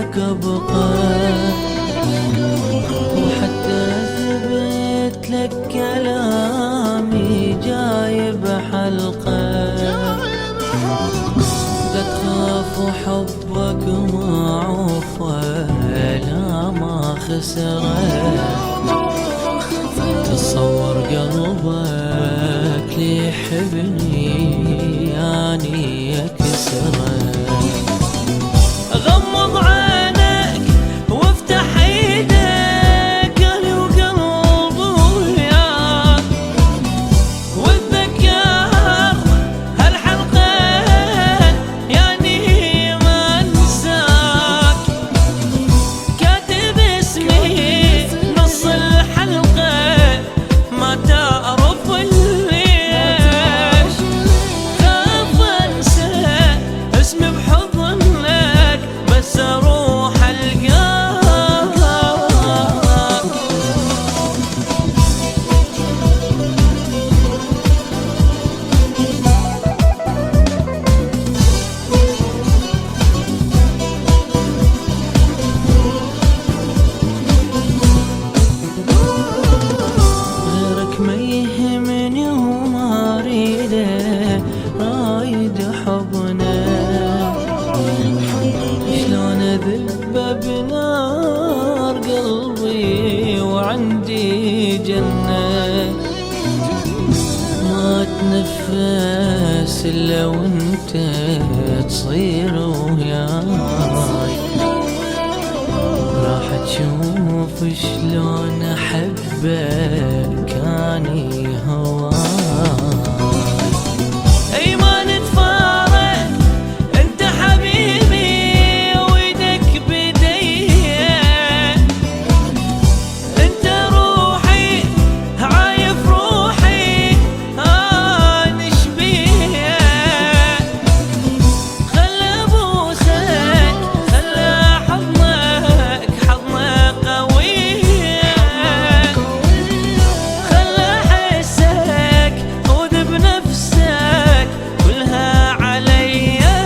لك ابقى، وحتى اثبت لك كلامي جايب حلقه. لا تخاف حبك معوفه لا ما خسره، تصور قلبك ليحبني يعني يكسره. غمض عينك وافتح ايدك قلبي وقلبي وياك، واتذكر هالحلقة يعني ما انساك. كاتب اسمي نص الحلقة ما تعرف ليش، خاف انسى اسمي بحضنك بس اروح القاك. غيرك ما يهمني وما اريده، رايد حضنك شلون اذب بنار قلبي وعندي جنة. ما اتنفس الا وانت تصير وياي، راح تشوف شلون احبك اني هواي. اي ما نتفارق انت حبيبي وايدك بدي، انت روحي عايف روحي نشبيه. خلى ابوسك خلى حضنك حضنك قوي، خلى احسك خذ بنفسك كلها عليا.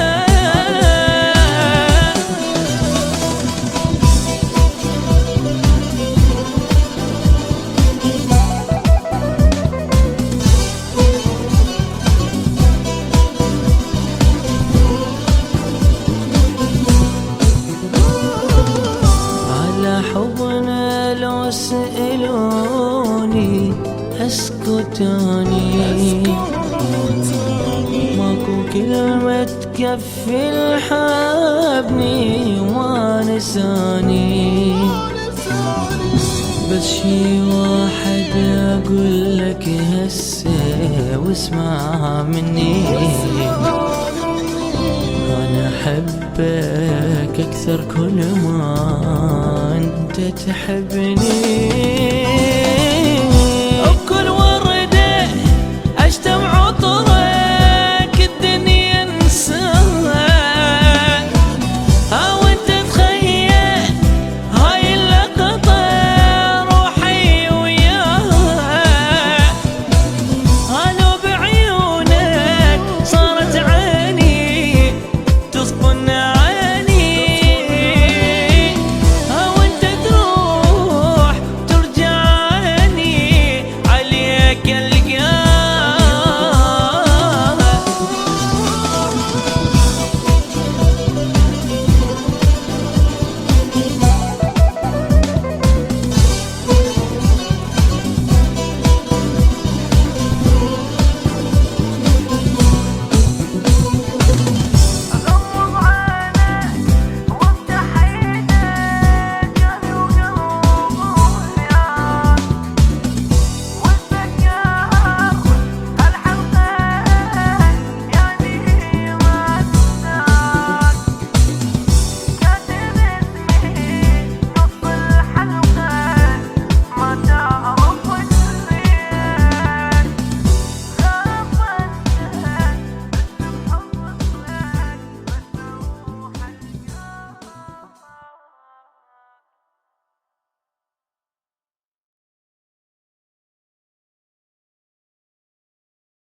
على حضنا لو سألوني اسكت اني، ماكو كلمة تكفي الحبني وما نساني. بس شي واحد اقول لك هسه واسمع مني، أنا أحبك أكثر كل ما أنت تحبني.